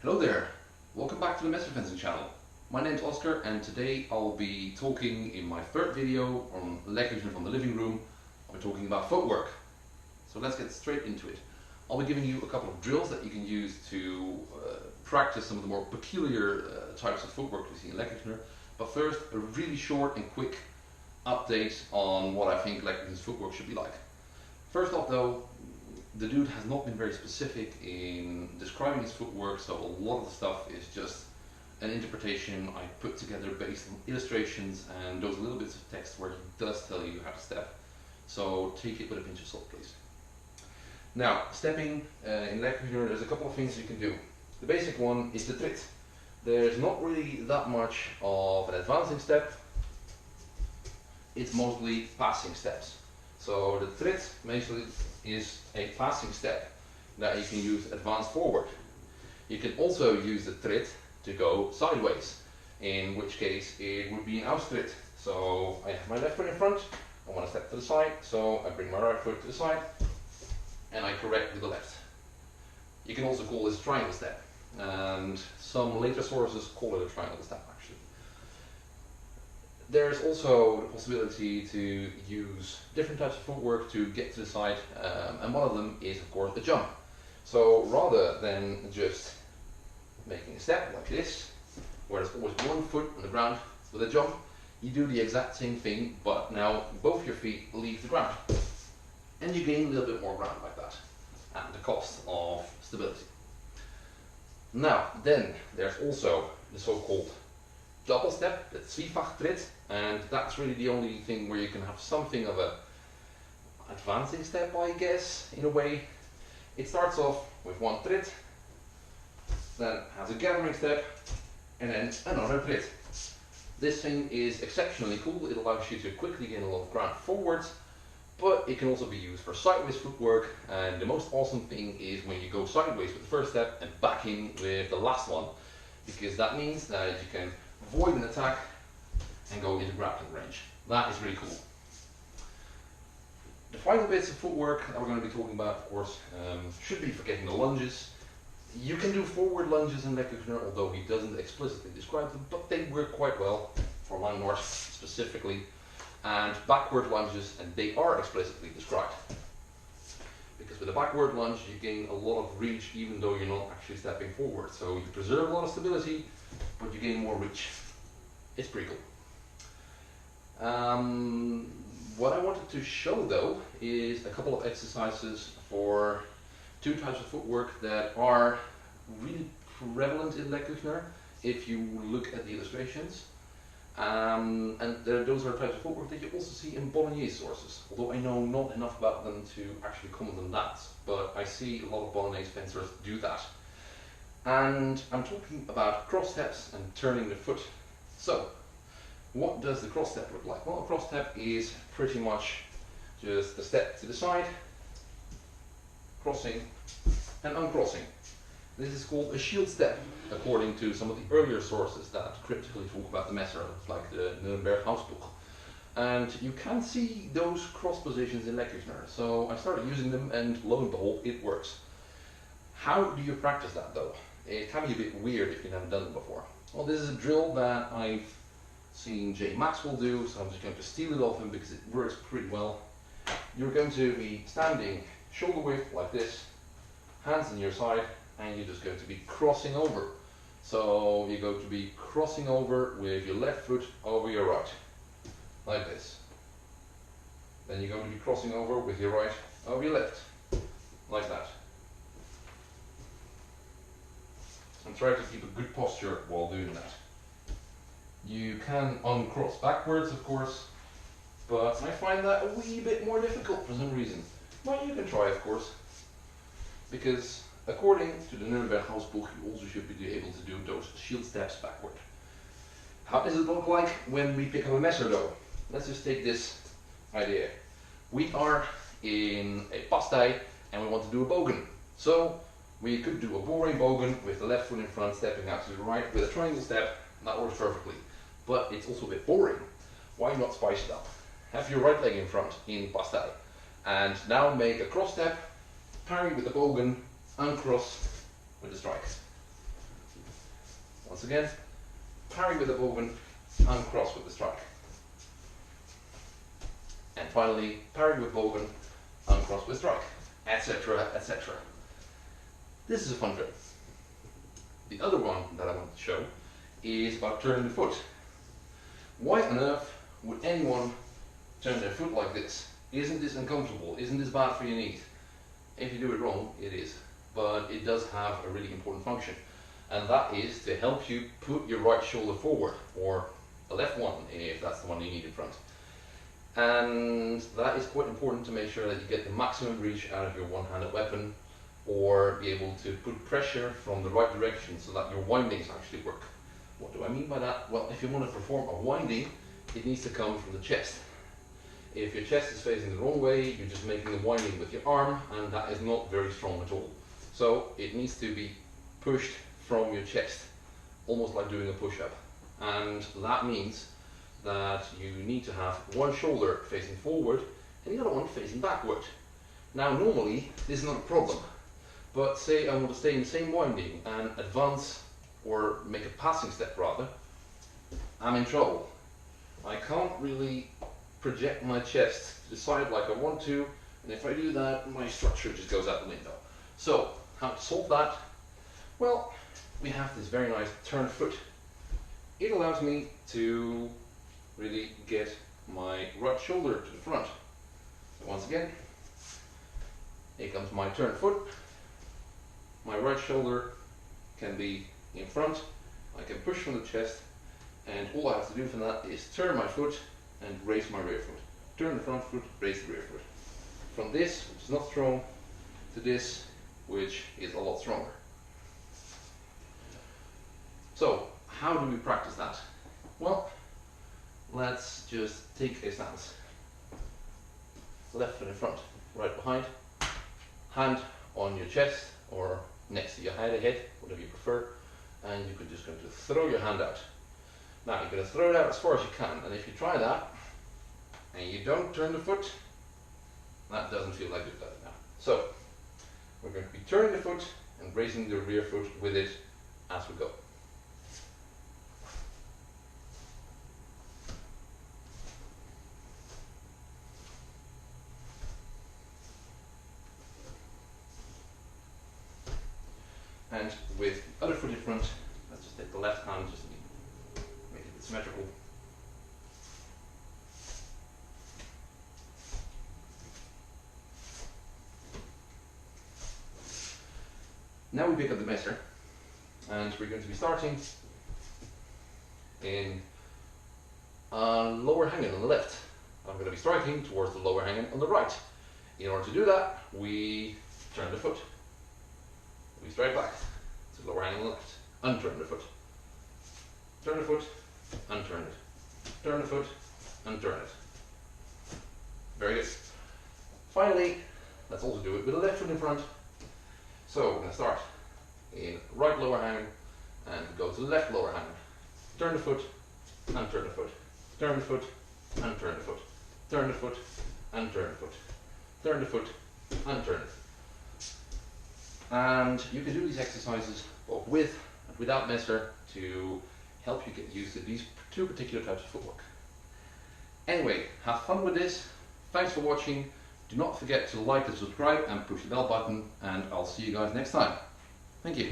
Hello there, welcome back to the Message Fencing channel. My name's Oscar and today I'll be talking in my third video on Lecküchner from the living room. I'll be talking about footwork. So let's get straight into it. I'll be giving you a couple of drills that you can use to practice some of the more peculiar types of footwork we see in Lecküchner. But first, a really short and quick update on what I think Lecküchner's footwork should be like. First off though, the dude has not been very specific in describing his footwork, so a lot of the stuff is just an interpretation I put together based on illustrations and those little bits of text where he does tell you how to step. So take it with a pinch of salt, please. Now, stepping in Lecküchner, there's a couple of things you can do. The basic one is the trit. There's not really that much of an advancing step. It's mostly passing steps. So the trit basically is a passing step that you can use advanced forward. You can also use the trit to go sideways, in which case it would be an Austritt. So I have my left foot in front, I want to step to the side, so I bring my right foot to the side and I correct with the left. You can also call this a triangle step, and some later sources call it a triangle step actually. There's also the possibility to use different types of footwork to get to the side, and one of them is of course the jump. So rather than just making a step like this, where there's always one foot on the ground with a jump, you do the exact same thing, but now both your feet leave the ground. And you gain a little bit more ground like that, at the cost of stability. Now, then there's also the so-called double step, the Zweifach-Tritt, and that's really the only thing where you can have something of a advancing step, I guess, in a way. It starts off with one trit, then has a gathering step, and then another trit. This thing is exceptionally cool. It allows you to quickly gain a lot of ground forwards, but it can also be used for sideways footwork, and the most awesome thing is when you go sideways with the first step and back in with the last one, because that means that you can avoid an attack and go into grappling range. That is really cool. The final bits of footwork that we're going to be talking about, of course, should be forgetting the lunges. You can do forward lunges in Lecküchner, although he doesn't explicitly describe them, but they work quite well for line north specifically, and backward lunges, and they are explicitly described. Because with a backward lunge you gain a lot of reach even though you're not actually stepping forward. So you preserve a lot of stability, but you gain more reach. It's pretty cool. What I wanted to show though is a couple of exercises for two types of footwork that are really prevalent in Lecküchner if you look at the illustrations. And those are types of footwork that you also see in Bolognese sources, although I know not enough about them to actually comment on that, but I see a lot of Bolognese fencers do that. And I'm talking about cross steps and turning the foot. So, what does the cross step look like? Well, a cross step is pretty much just a step to the side, crossing and uncrossing. This is called a shield step, according to some of the earlier sources that cryptically talk about the Messer, like the Nürnberg Hausbuch. And you can see those cross positions in Lecküchner, so I started using them and lo and behold, it works. How do you practice that though? It can be a bit weird if you haven't done it before. Well, this is a drill that I've seen Jay Maxwell do, so I'm just going to steal it off him because it works pretty well. You're going to be standing shoulder width like this, hands on your side, and you're just going to be crossing over. So you're going to be crossing over with your left foot over your right, like this. Then you're going to be crossing over with your right over your left, like that. And try to keep a good posture while doing that. You can uncross backwards, of course, but I find that a wee bit more difficult for some reason. But you can try, of course, because according to the Nürnberg Hausbuch, you also should be able to do those shield steps backward. How does it look like when we pick up a Messer though? Let's just take this idea. We are in a pastei and we want to do a bogen. So we could do a boring bogen with the left foot in front, stepping out to the right with a triangle step. That works perfectly. But it's also a bit boring. Why not spice it up? Have your right leg in front in pastei, and now make a cross step, parry with the bogen, uncross with the strike. Once again, parry with the bogan, uncross with the strike. And finally, parry with bogan, uncross with strike, etc., etc. This is a fun drill. The other one that I want to show is about turning the foot. Why on earth would anyone turn their foot like this? Isn't this uncomfortable? Isn't this bad for your knees? If you do it wrong, it is. But it does have a really important function. And that is to help you put your right shoulder forward, or the left one, if that's the one you need in front. And that is quite important to make sure that you get the maximum reach out of your one-handed weapon, or be able to put pressure from the right direction so that your windings actually work. What do I mean by that? Well, if you want to perform a winding, it needs to come from the chest. If your chest is facing the wrong way, you're just making a winding with your arm, and that is not very strong at all. So it needs to be pushed from your chest, almost like doing a push-up. And that means that you need to have one shoulder facing forward and the other one facing backward. Now normally this is not a problem, but say I want to stay in the same winding and advance, or make a passing step rather, I'm in trouble. I can't really project my chest to the side like I want to, and if I do that, my structure just goes out the window. So how to solve that? Well, we have this very nice turn foot. It allows me to really get my right shoulder to the front. So once again, here comes my turn foot. My right shoulder can be in front. I can push from the chest, and all I have to do for that is turn my foot and raise my rear foot. Turn the front foot, raise the rear foot. From this, which is not strong, to this, which is a lot stronger. So, how do we practice that? Well, let's just take a stance. Left foot in front, right behind, hand on your chest or next to your head, whatever you prefer, and you're just going to throw your hand out. Now you're going to throw it out as far as you can, and if you try that and you don't turn the foot, that doesn't feel like we've done it now. So we're going to be turning the foot and raising the rear foot with it as we go. And with the other foot in front, let's just take the left hand, just to make it symmetrical. Now we pick up the measure, and we're going to be starting in lower hanging on the left. I'm going to be striking towards the lower hanging on the right. In order to do that, we turn the foot. We strike back to the lower hanging on the left. Unturn the foot. Turn the foot, unturn it. Turn the foot, unturn it. Very good. Finally, let's also do it with the left foot in front. So we're going to start in right lower hanging and go to the left lower hanging. Turn the foot, unturn the foot. Turn the foot, unturn the foot. Turn the foot, unturn the foot. Turn the foot, unturn it. And you can do these exercises both with and without messer to help you get used to these two particular types of footwork. Anyway, have fun with this. Thanks for watching. Do not forget to like and subscribe and push the bell button, and I'll see you guys next time. Thank you.